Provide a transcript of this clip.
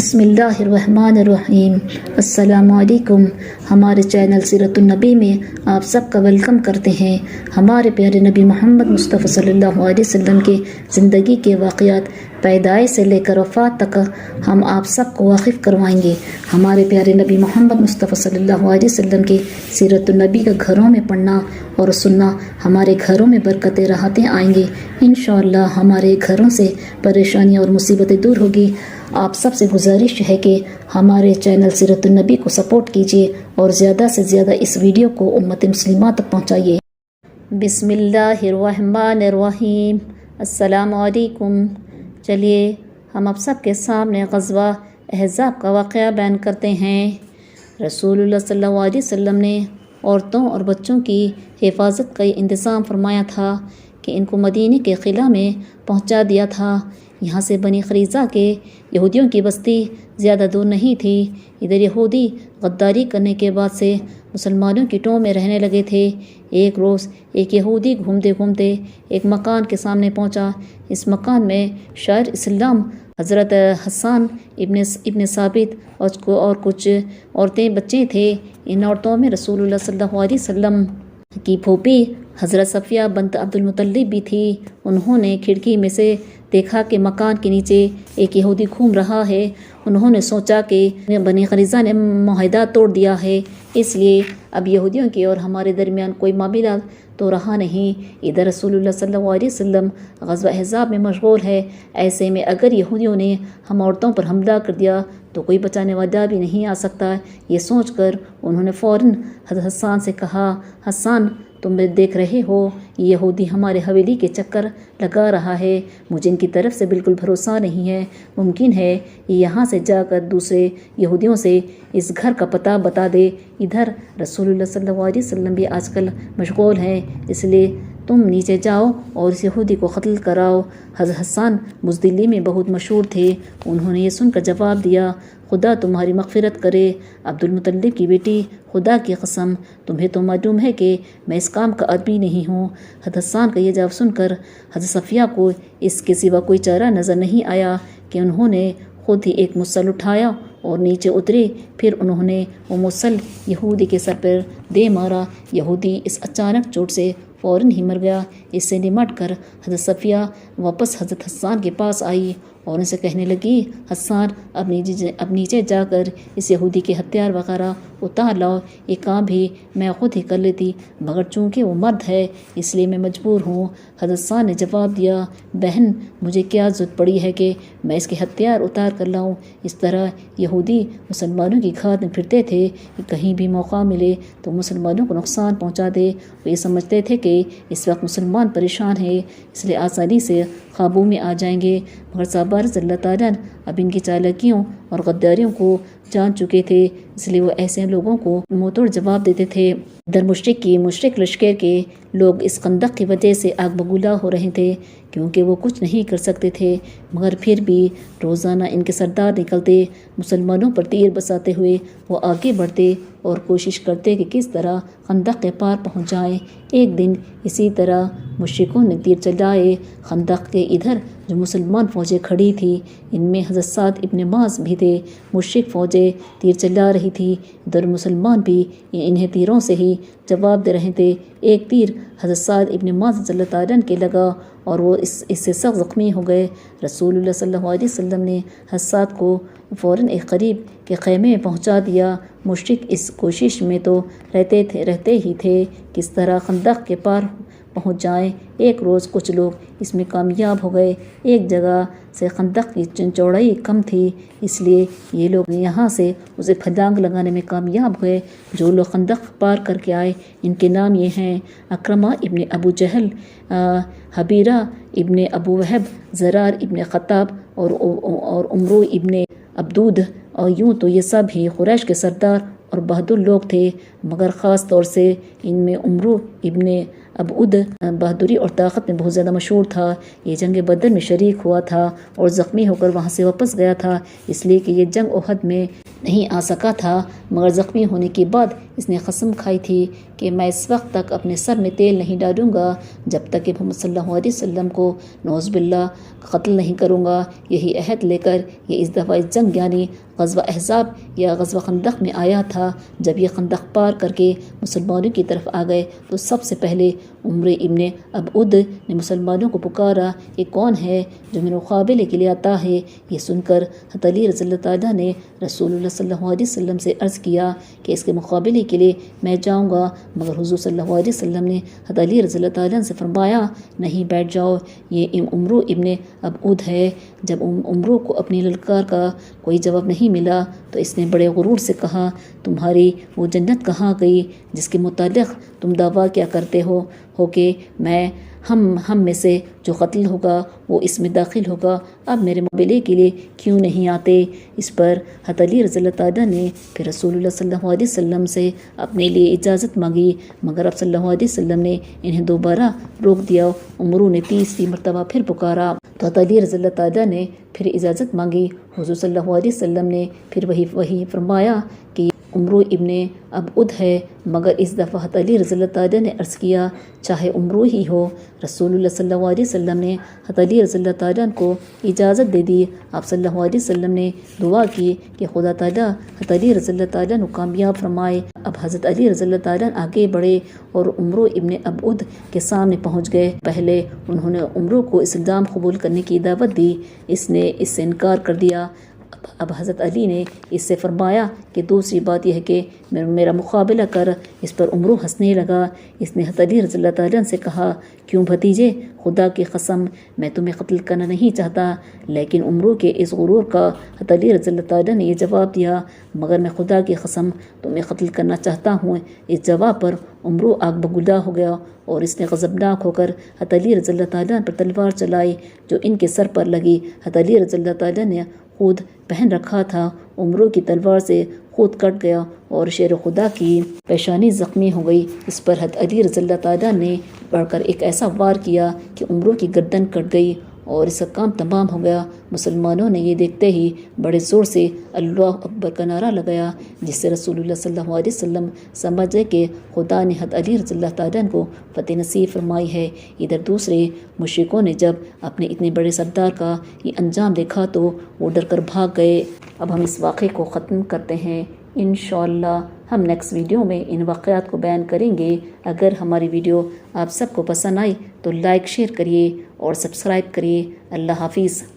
بسم اللہ الرحمن الرحیم۔ السلام علیکم۔ ہمارے چینل سیرت النبی میں آپ سب کا ویلکم کرتے ہیں۔ ہمارے پیارے نبی محمد مصطفیٰ صلی اللہ علیہ وسلم کے زندگی کے واقعات پیدائش سے لے کر وفات تک ہم آپ سب کو واقف کروائیں گے۔ ہمارے پیارے نبی محمد مصطفیٰ صلی اللہ علیہ وسلم کے سیرت النبی کا گھروں میں پڑھنا اور سننا ہمارے گھروں میں برکتیں راحتیں آئیں گے۔ انشاءاللہ ہمارے گھروں سے پریشانیاں اور مصیبتیں دور ہوگی۔ آپ سب سے گزارش ہے کہ ہمارے چینل سیرت النبی کو سپورٹ کیجیے اور زیادہ سے زیادہ اس ویڈیو کو امت مسلمہ تک پہنچائیے۔ بسم اللہ الرحمن الرحیم۔ السلام علیکم۔ چلیے ہم اب سب کے سامنے غزوہ احزاب کا واقعہ بیان کرتے ہیں۔ رسول اللہ صلی اللہ علیہ وسلم نے عورتوں اور بچوں کی حفاظت کا یہ انتظام فرمایا تھا کہ ان کو مدینے کے قلعہ میں پہنچا دیا تھا۔ یہاں سے بنی قریظہ کے یہودیوں کی بستی زیادہ دور نہیں تھی۔ ادھر یہودی غداری کرنے کے بعد سے مسلمانوں کی ٹوں میں رہنے لگے تھے۔ ایک روز ایک یہودی گھومتے گھومتے ایک مکان کے سامنے پہنچا۔ اس مکان میں شاعر اسلام حضرت حسان ابن ثابت اور کچھ عورتیں بچے تھے۔ ان عورتوں میں رسول اللہ صلی اللہ علیہ وسلم کی پھوپھی حضرت صفیہ بنت عبد المطلب بھی تھی۔ انہوں نے کھڑکی میں سے دیکھا کہ مکان کے نیچے ایک یہودی گھوم رہا ہے۔ انہوں نے سوچا کہ بنی قریظہ نے معاہدہ توڑ دیا ہے، اس لیے اب یہودیوں کے اور ہمارے درمیان کوئی معاملہ تو رہا نہیں۔ ادھر رسول اللہ صلی اللہ علیہ وسلم غزوہ احزاب میں مشغول ہے۔ ایسے میں اگر یہودیوں نے ہم عورتوں پر حملہ کر دیا تو کوئی بچانے والا بھی نہیں آ سکتا۔ یہ سوچ کر انہوں نے فوراً حضرت حسان سے کہا، حسان تم دیکھ رہے ہو یہ یہودی ہمارے حویلی کے چکر لگا رہا ہے، مجھے ان کی طرف سے بالکل بھروسہ نہیں ہے۔ ممکن ہے یہ یہاں سے جا کر دوسرے یہودیوں سے اس گھر کا پتہ بتا دے۔ ادھر رسول اللہ صلی اللہ علیہ وسلم بھی آج کل مشغول ہیں، اس لیے تم نیچے جاؤ اور اس یہودی کو قتل کراؤ۔ حضرت حسان بزدلی میں بہت مشہور تھے۔ انہوں نے یہ سن کر جواب دیا، خدا تمہاری مغفرت کرے عبد المطلب کی بیٹی، خدا کی قسم تمہیں تو معلوم ہے کہ میں اس کام کا آدمی نہیں ہوں۔ حضرت حسان کا یہ جواب سن کر حضرت صفیہ کو اس کے سوا کوئی چارہ نظر نہیں آیا کہ انہوں نے خود ہی ایک مسل اٹھایا اور نیچے اترے۔ پھر انہوں نے وہ مسل یہودی کے سر پر دے مارا۔ یہودی اس اچانک چوٹ سے فوراً ہی مر گیا۔ اس سے نمٹ کر حضرت صفیہ واپس حضرت حسان کے پاس آئی اور ان سے کہنے لگی، حسان اب نیچے جا کر اس یہودی کے ہتھیار وغیرہ اتار لاؤ، یہ کام بھی میں خود ہی کر لیتی، مگر چونکہ وہ مرد ہے اس لیے میں مجبور ہوں۔ حضرت حسان نے جواب دیا، بہن مجھے کیا ضرورت پڑی ہے کہ میں اس کے ہتھیار اتار کر لاؤں۔ اس طرح یہودی مسلمانوں کی گھات میں پھرتے تھے کہ کہیں بھی موقع ملے تو مسلمانوں کو نقصان پہنچا دے۔ وہ یہ سمجھتے تھے کہ اس وقت مسلمان پریشان ہیں، اس لیے آسانی سے قابو میں آ جائیں گے، مگر صحابہ رضی اللہ تعالیٰ اب ان کی چالاکیوں اور غداریوں کو جان چکے تھے، اس لیے وہ ایسے لوگوں کو منہ توڑ جواب دیتے تھے۔ ادھر مشرک لشکر کے لوگ اس خندق کی وجہ سے آگ بگولا ہو رہے تھے، کیونکہ وہ کچھ نہیں کر سکتے تھے، مگر پھر بھی روزانہ ان کے سردار نکلتے، مسلمانوں پر تیر برساتے ہوئے وہ آگے بڑھتے اور کوشش کرتے کہ کس طرح خندق کے پار پہنچ جائیں۔ ایک دن اسی طرح مشرکوں نے تیر چلائے۔ خندق کے ادھر جو مسلمان فوجیں کھڑی تھی ان میں حضرت سعد ابن معاذ بھی تھے۔ مشرک فوجیں تیر چلا رہی تھی، ادھر مسلمان بھی انہیں تیروں سے ہی جواب دے رہے تھے۔ ایک تیر حضرت سعد ابن معاذ رضی اللہ تعالیٰ کے لگا اور وہ اس سے سخت زخمی ہو گئے۔ رسول اللہ صلی اللہ علیہ وسلم نے حضرت سعد کو فوراً ایک قریب کے خیمے میں پہنچا دیا۔ مشرک اس کوشش میں تو رہتے ہی تھے کس طرح خندق کے پار پہنچ جائیں۔ ایک روز کچھ لوگ اس میں کامیاب ہو گئے۔ ایک جگہ سے خندق کی چوڑائی کم تھی، اس لیے یہ لوگ یہاں سے اسے پھلانگ لگانے میں کامیاب ہوئے۔ جو لوگ خندق پار کر کے آئے ان کے نام یہ ہیں، اکرمہ ابن ابو جہل، حبیرہ ابن ابو وہب، زرار ابن خطاب اور عمرو ابن عبدود۔ اور یوں تو یہ سب ہی قریش کے سردار اور بہادر لوگ تھے، مگر خاص طور سے ان میں عمرو ابن عبدود بہادری اور طاقت میں بہت زیادہ مشہور تھا۔ یہ جنگ بدر میں شریک ہوا تھا اور زخمی ہو کر وہاں سے واپس گیا تھا، اس لیے کہ یہ جنگ احد میں نہیں آ سکا تھا، مگر زخمی ہونے کے بعد اس نے قسم کھائی تھی کہ میں اس وقت تک اپنے سر میں تیل نہیں ڈالوں گا جب تک کہ محمد صلی اللہ علیہ وسلم کو نعوذ باللہ قتل نہیں کروں گا۔ یہی عہد لے کر یہ اس دفعہ جنگ یعنی غزوہ احزاب یا غزوہ خندق میں آیا تھا۔ جب یہ خندق پار کر کے مسلمانوں کی طرف آ گئے تو سب سے پہلے عمر ابن ابعد نے مسلمانوں کو پکارا، یہ کون ہے جو میرے مقابلے کے لیے آتا ہے؟ یہ سن کر حضرت علی رضی اللہ تعالیٰ نے رسول اللہ صلی اللہ علیہ وسلم سے عرض کیا کہ اس کے مقابلے کے لیے میں جاؤں گا، مگر حضور صلی اللہ علیہ وسلم نے حضرت علی رضی اللہ تعالیٰ سے فرمایا، نہیں بیٹھ جاؤ، یہ عمرو ابن ابعد ہے۔ جب عمرو کو اپنی للکار کا کوئی جواب نہیں ملا تو اس نے بڑے غرور سے کہا، تمہاری وہ جنت کہاں گئی جس کے متعلق تم دعویٰ کیا کرتے ہو کہ ہم میں سے جو قتل ہوگا وہ اس میں داخل ہوگا؟ اب میرے مقابلے کے لیے کیوں نہیں آتے؟ اس پر حضرت علی رضی اللہ تعالیٰ نے پھر رسول اللہ صلی اللہ علیہ وسلم سے اپنے لیے اجازت مانگی، مگر اب صلی اللہ علیہ وسلم نے انہیں دوبارہ روک دیا۔ عمرو نے تیسری مرتبہ پھر پکارا تو حضرت علی رضی اللہ تعالیٰ نے پھر اجازت مانگی۔ حضور صلی اللہ علیہ وسلم نے پھر وہی فرمایا کہ عمرو ابن ابعد ہے، مگر اس دفعہ حضرت علی رضی اللہ تعالیٰ نے عرض کیا، چاہے عمرو ہی ہو۔ رسول اللہ صلی اللہ علیہ وسلم نے حضرت علی رضی اللہ تعالیٰ کو اجازت دے دی۔ آپ صلی اللہ علیہ وسلم نے دعا کی کہ خدا تعالیٰ حضرت علی رضی اللہ تعالیٰ کو کامیاب فرمائے۔ اب حضرت علی رضی اللہ تعالیٰ آگے بڑھے اور عمرو ابن ابعد کے سامنے پہنچ گئے۔ پہلے انہوں نے عمرو کو اسلام قبول کرنے کی دعوت دی، اس نے اس سے انکار کر دیا۔ اب حضرت علی نے اس سے فرمایا کہ دوسری بات یہ ہے کہ میرا مقابلہ کر۔ اس پر عمرو ہنسنے لگا۔ اس نے حضرت علی رضی اللہ تعالیٰ سے کہا، کیوں بھتیجے، خدا کی قسم میں تمہیں قتل کرنا نہیں چاہتا۔ لیکن عمرو کے اس غرور کا حضرت علی رضی اللہ تعالیٰ نے یہ جواب دیا، مگر میں خدا کی قسم تمہیں قتل کرنا چاہتا ہوں۔ اس جواب پر عمرو آگ بگودہ ہو گیا اور اس نے غضبناک ہو کر حضرت علی رضی اللہ تعالیٰ پر تلوار چلائی جو ان کے سر پر لگی۔ حضرت علی رضی اللہ تعالیٰ نے خود پہن رکھا تھا۔ عمرو کی تلوار سے خود کٹ گیا اور شیر خدا کی پیشانی زخمی ہو گئی۔ اس پر حضرت علی رضی اللہ تعالیٰ نے بڑھ کر ایک ایسا وار کیا کہ عمرو کی گردن کٹ گئی اور اس کا کام تمام ہو گیا۔ مسلمانوں نے یہ دیکھتے ہی بڑے زور سے اللہ اکبر کا نعرہ لگایا، جس سے رسول اللہ صلی اللہ علیہ وسلم سمجھے کہ خدا نے حضرت علی رضی اللہ تعالیٰ کو فتح نصیب فرمائی ہے۔ ادھر دوسرے مشرکوں نے جب اپنے اتنے بڑے سردار کا یہ انجام دیکھا تو وہ ڈر کر بھاگ گئے۔ اب ہم اس واقعے کو ختم کرتے ہیں۔ انشاءاللہ ہم نیکسٹ ویڈیو میں ان واقعات کو بیان کریں گے۔ اگر ہماری ویڈیو آپ سب کو پسند آئی تو لائک شیئر کریے اور سبسکرائب کریے۔ اللہ حافظ۔